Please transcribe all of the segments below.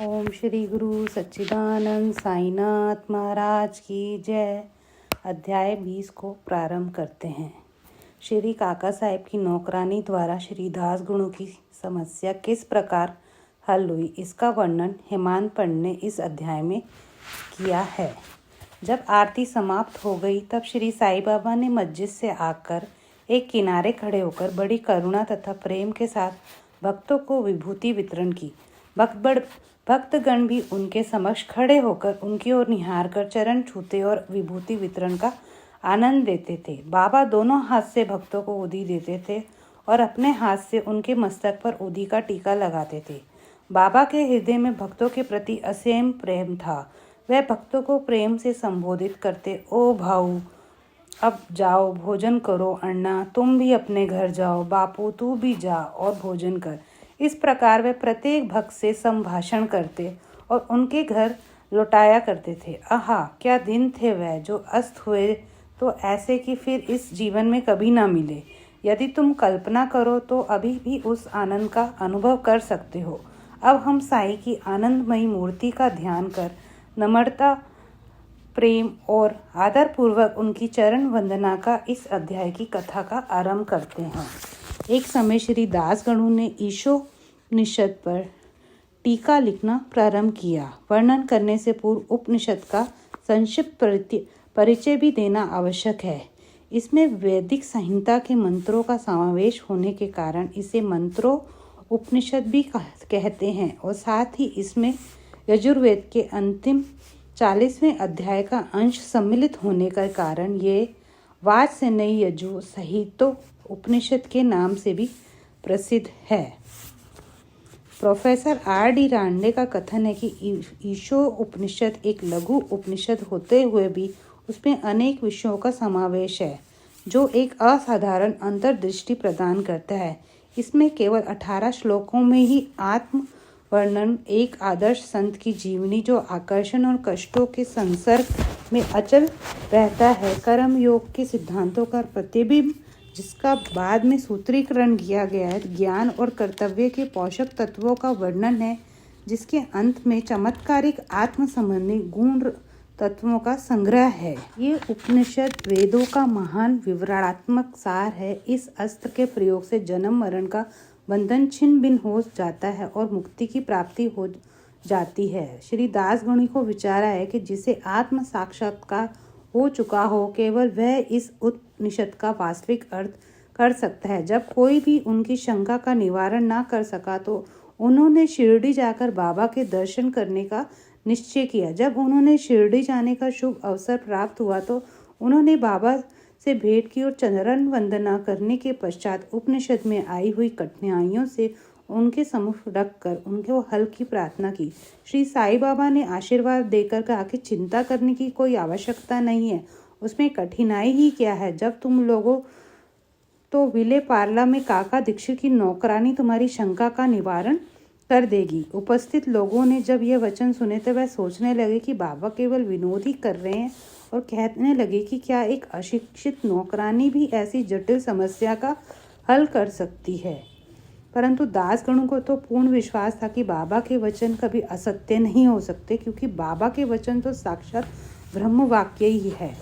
ओम श्री गुरु सच्चिदानंद साईनाथ महाराज की जय। अध्याय 20 को प्रारंभ करते हैं। श्री काका साहेब की नौकरानी द्वारा श्री दास गुणों की समस्या किस प्रकार हल हुई, इसका वर्णन हेमांत पंडित ने इस अध्याय में किया है। जब आरती समाप्त हो गई तब श्री साईं बाबा ने मस्जिद से आकर एक किनारे खड़े होकर बड़ी करुणा तथा प्रेम के साथ भक्तों को विभूति वितरण की। भक्तगण भी उनके समक्ष खड़े होकर उनकी ओर निहार कर चरण छूते और विभूति वितरण का आनंद लेते थे। बाबा दोनों हाथ से भक्तों को उदी देते थे और अपने हाथ से उनके मस्तक पर उदी का टीका लगाते थे। बाबा के हृदय में भक्तों के प्रति असीम प्रेम था। वह भक्तों को प्रेम से संबोधित करते, ओ भाऊ, अब जाओ भोजन करो, अन्ना तुम भी अपने घर जाओ, बापू तू भी जा और भोजन कर। इस प्रकार वे प्रत्येक भक्त से संभाषण करते और उनके घर लौटाया करते थे। आहा, क्या दिन थे वह जो अस्त हुए तो ऐसे कि फिर इस जीवन में कभी ना मिले। यदि तुम कल्पना करो तो अभी भी उस आनंद का अनुभव कर सकते हो। अब हम साईं की आनंदमयी मूर्ति का ध्यान कर नम्रता, प्रेम और आदर पूर्वक उनकी चरण वंदना का इस अध्याय की कथा का आरंभ करते हैं। एक समय श्री दास गणु ने ईशोपनिषद पर टीका लिखना प्रारंभ किया। वर्णन करने से पूर्व उपनिषद का संक्षिप्त परिचय भी देना आवश्यक है। इसमें वैदिक संहिता के मंत्रों का समावेश होने के कारण इसे मंत्रों उपनिषद भी कहते हैं और साथ ही इसमें यजुर्वेद के अंतिम 40वें अध्याय का अंश सम्मिलित होने के कारण ये वाजसेनयी यजु संहितो उपनिषद के नाम से भी प्रसिद्ध है। Professor R.D. रांडे का कथन है कि ईशो उपनिषद एक लघु उपनिषद होते हुए भी उसमें अनेक विषयों का समावेश है जो एक असाधारण अंतर्दृष्टि प्रदान करता है। इसमें केवल 18 श्लोकों में ही आत्म वर्णन, एक आदर्श संत की जीवनी जो आकर्षण और कष्टों के संसर्ग में अचल रहता है, कर्म योग के सिद्धांतों का प्रतिबिंब जिसका बाद में सूत्रीकरण किया गया है, ज्ञान और कर्तव्य के पोषक तत्वों का वर्णन है जिसके अंत में चमत्कारिक आत्म संबंधी गुण तत्वों का संग्रह है। ये उपनिषद वेदों का महान विवरणात्मक सार है। इस अस्त्र के प्रयोग से जन्म मरण का बंधन छिन्न भिन्न हो जाता है और मुक्ति की प्राप्ति हो जाती है। श्री दास गणु को विचारा है कि जिसे आत्म साक्षात्कार हो चुका हो, केवल वह इस उपनिषद का वास्तविक अर्थ कर सकता है। जब कोई भी उनकी शंका का निवारण ना कर सका तो उन्होंने शिरडी जाकर बाबा के दर्शन करने का निश्चय किया। जब उन्होंने शिरडी जाने का शुभ अवसर प्राप्त हुआ तो उन्होंने बाबा से भेंट की और चरण वंदना करने के पश्चात उपनिषद में आई हुई कठिनाइयों से उनके सम्मुख रखकर उनको हल की प्रार्थना की। श्री साईं बाबा ने आशीर्वाद देकर कहा कि चिंता करने की कोई आवश्यकता नहीं है, उसमें कठिनाई ही क्या है। जब तुम लोगों तो विले पार्ला में काका दीक्षित की नौकरानी तुम्हारी शंका का निवारण कर देगी। उपस्थित लोगों ने जब यह वचन सुने तो वह सोचने लगे कि बाबा केवल विनोद ही कर रहे हैं और कहने लगे कि क्या एक अशिक्षित नौकरानी भी ऐसी जटिल समस्या का हल कर सकती है। परंतु दास गणु को तो पूर्ण विश्वास था कि बाबा के वचन कभी असत्य नहीं हो सकते, क्योंकि बाबा के वचन तो साक्षात ब्रह्म वाक्य ही है।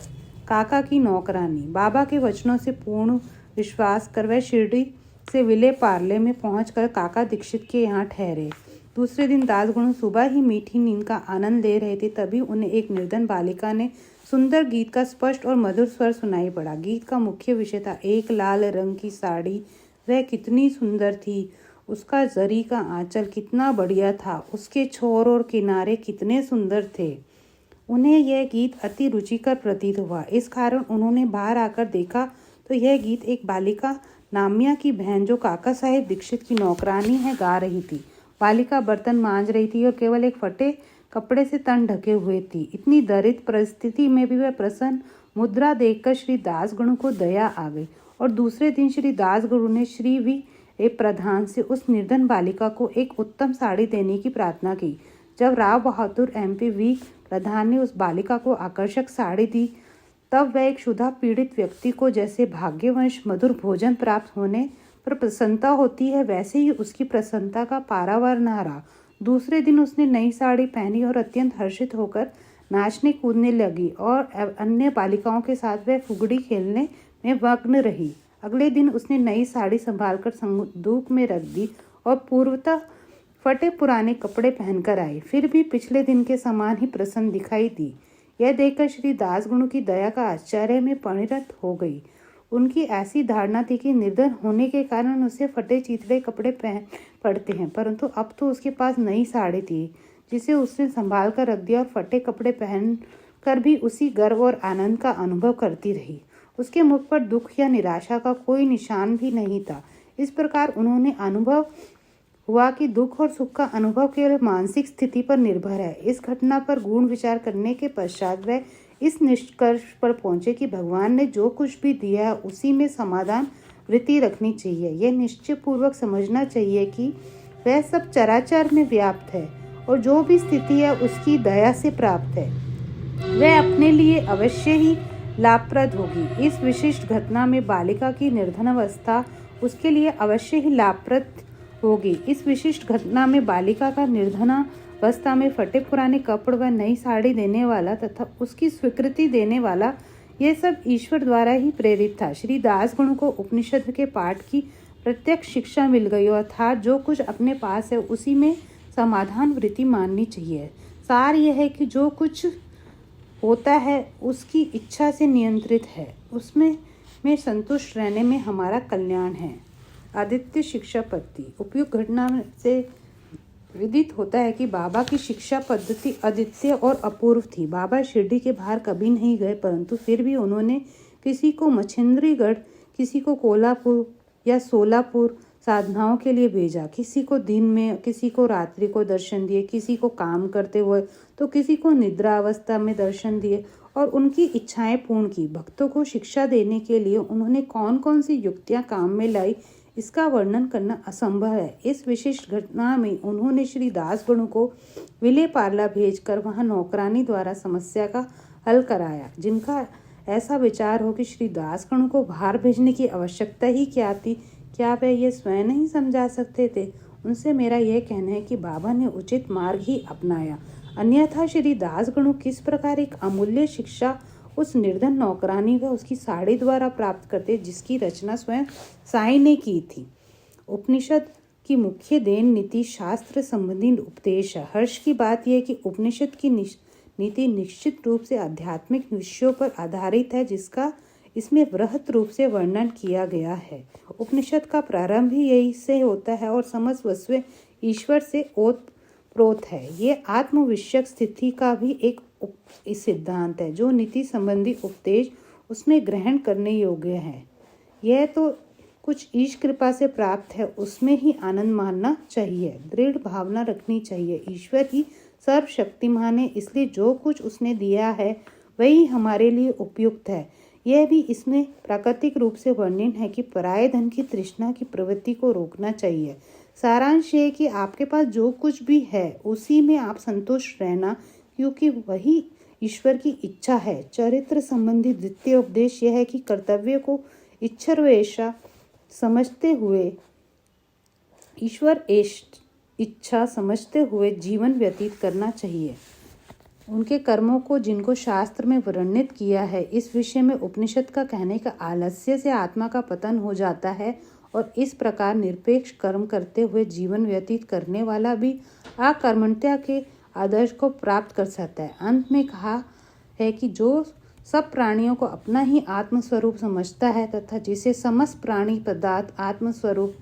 काका की नौकरानी बाबा के वचनों से पूर्ण विश्वास कर वह शिरडी से विले पार्ले में पहुंचकर काका दीक्षित के यहाँ ठहरे। दूसरे दिन दास गणु सुबह ही मीठी नींद का आनंद ले रहे थे, तभी उन्हें एक निर्धन बालिका ने सुंदर गीत का स्पष्ट और मधुर स्वर सुनाई पड़ा। गीत का मुख्य विषय था एक लाल रंग की साड़ी, वह कितनी सुंदर थी, उसका जरी का आंचल कितना बढ़िया था, उसके छोर और किनारे कितने सुंदर थे। उन्हें यह गीत अति रुचिकर प्रतीत हुआ। इस कारण उन्होंने बाहर आकर देखा तो यह गीत एक बालिका नाम्या की बहन जो काका साहेब दीक्षित की नौकरानी है गा रही थी। बालिका बर्तन मांज रही थी और केवल एक फटे कपड़े से तन ढके हुए थी। इतनी दरिद्र परिस्थिति में भी वह प्रसन्न मुद्रा देखकर श्री दास गणु को दया आ गई और दूसरे दिन श्री दास गुरु ने श्री वी प्रधान से उस निर्धन बालिका को एक उत्तम साड़ी देने की प्रार्थना की। जब राव बहादुर MP वी प्रधान ने उस बालिका को आकर्षक साड़ी दी तब वह एक क्षुधा पीड़ित व्यक्ति को जैसे भाग्यवश मधुर भोजन प्राप्त होने पर प्रसन्नता होती है, वैसे ही उसकी प्रसन्नता का पारावार न रहा। दूसरे दिन उसने नई साड़ी पहनी और अत्यंत हर्षित होकर नाचने कूदने लगी और अन्य बालिकाओं के साथ वह फुगड़ी खेलने में मग्न रही। अगले दिन उसने नई साड़ी संभालकर संदूक में रख दी और पूर्वतः फटे पुराने कपड़े पहनकर आई। फिर भी पिछले दिन के समान ही प्रसन्न दिखाई दी। यह देखकर श्री दासगणु की दया का आश्चर्य में परिणत हो गई। उनकी ऐसी धारणा थी कि निर्धन होने के कारण उसे फटे चिथड़े कपड़े पहन पड़ते हैं, परंतु अब तो उसके पास नई साड़ी थी जिसे उसने संभाल कर रख दिया और फटे कपड़े पहन कर भी उसी गर्व और आनंद का अनुभव करती रही। उसके मुख पर दुख या निराशा का कोई निशान भी नहीं था। इस प्रकार उन्होंने अनुभव हुआ कि दुख और सुख का अनुभव केवल मानसिक स्थिति पर निर्भर है। इस घटना पर गूढ़ विचार करने के पश्चात वह इस निष्कर्ष पर पहुंचे कि भगवान ने जो कुछ भी दिया है उसी में समाधान वृत्ति रखनी चाहिए। यह निश्चय पूर्वक समझना चाहिए कि वह सब चराचर में व्याप्त है और जो भी स्थिति है उसकी दया से प्राप्त है, वह अपने लिए अवश्य ही लाभप्रद होगी। इस विशिष्ट घटना में बालिका की निर्धनावस्था उसके लिए अवश्य ही लाभप्रद होगी। इस विशिष्ट घटना में बालिका का निर्धनावस्था में फटे पुराने कपड़े व नई साड़ी देने वाला तथा उसकी स्वीकृति देने वाला, यह सब ईश्वर द्वारा ही प्रेरित था। श्री दासगणु को उपनिषद के पाठ की प्रत्यक्ष शिक्षा मिल गई, अर्थात जो कुछ अपने पास है उसी में समाधान वृत्ति माननी चाहिए। सार यह है कि जो कुछ होता है उसकी इच्छा से नियंत्रित है, उसमें संतुष्ट रहने में हमारा कल्याण है। आदित्य शिक्षा पद्धति। उपयुक्त घटना से विदित होता है कि बाबा की शिक्षा पद्धति अद्वितीय और अपूर्व थी। बाबा शिरडी के बाहर कभी नहीं गए, परंतु फिर भी उन्होंने किसी को मच्छिंद्रीगढ़, किसी को कोल्हापुर या सोलापुर साधनाओं के लिए भेजा। किसी को दिन में, किसी को रात्रि को दर्शन दिए, किसी को काम करते हुए तो किसी को निद्रा अवस्था में दर्शन दिए और उनकी इच्छाएं पूर्ण की। भक्तों को शिक्षा देने के लिए उन्होंने कौन कौन सी युक्तियां काम में लाई, इसका वर्णन करना असंभव है। इस विशिष्ट घटना में उन्होंने श्री दासगणु को विले पार्ला भेजकर वहां नौकरानी द्वारा समस्या का हल कराया। जिनका ऐसा विचार हो कि श्री दासगणु को बाहर भेजने की आवश्यकता ही क्या थी, क्या वे ये स्वयं नहीं समझा सकते थे? उनसे मेरा यह कहना है कि बाबा ने उचित मार्ग ही अपनाया, अन्यथा श्री दासगणु किस प्रकार एक अमूल्य शिक्षा उस निर्धन नौकरानी व उसकी साड़ी द्वारा प्राप्त करते, जिसकी रचना स्वयं साईं ने की थी। उपनिषद की मुख्य देन नीति शास्त्र संबंधी उपदेश है। हर्ष की बात यह है कि उपनिषद की नीति निश्चित रूप से आध्यात्मिक विषयों पर आधारित है, जिसका इसमें वृहत रूप से वर्णन किया गया है। उपनिषद का प्रारंभ ही यही से होता है और समस्त वस्तुएं ईश्वर से ओतप्रोत है। ये आत्मविषयक स्थिति का भी एक सिद्धांत है। जो नीति संबंधी उपदेश उसमें ग्रहण करने योग्य है, यह तो कुछ ईश कृपा से प्राप्त है, उसमें ही आनंद मानना चाहिए, दृढ़ भावना रखनी चाहिए। ईश्वर ही सर्वशक्तिमान है, इसलिए जो कुछ उसने दिया है वही हमारे लिए उपयुक्त है। यह भी इसमें प्राकृतिक रूप से वर्णन है कि पराये धन की तृष्णा की प्रवृत्ति को रोकना चाहिए। सारांश ये कि आपके पास जो कुछ भी है उसी में आप संतुष्ट रहना, क्योंकि वही ईश्वर की इच्छा है। चरित्र संबंधी द्वितीय उपदेश यह है कि कर्तव्य को ईश्वरेच्छा समझते हुए इच्छा समझते हुए जीवन व्यतीत करना चाहिए। उनके कर्मों को जिनको शास्त्र में वर्णित किया है, इस विषय में उपनिषद का कहने का आलस्य से आत्मा का पतन हो जाता है और इस प्रकार निरपेक्ष कर्म करते हुए जीवन व्यतीत करने वाला भी अकर्मण्यता के आदर्श को प्राप्त कर सकता है। अंत में कहा है कि जो सब प्राणियों को अपना ही आत्मस्वरूप समझता है तथा जिसे समस्त प्राणी पदार्थ आत्मस्वरूप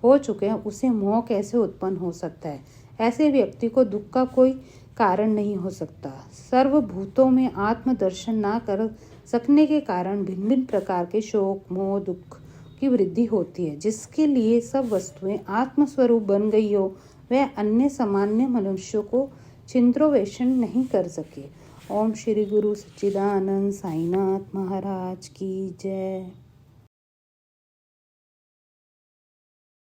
हो चुके हैं, उसे मोह कैसे उत्पन्न हो सकता है? ऐसे व्यक्ति को दुख का कोई कारण नहीं हो सकता। सर्वभूतों में आत्मदर्शन न कर सकने के कारण भिन्न भिन्न प्रकार के शोक, मोह, दुख की वृद्धि होती है। जिसके लिए सब वस्तुएं आत्मस्वरूप बन गई हो, वह अन्य सामान्य मनुष्यों को छिंद्रोवेशन नहीं कर सके। ओम श्री गुरु सच्चिदानंद साईनाथ महाराज की जय।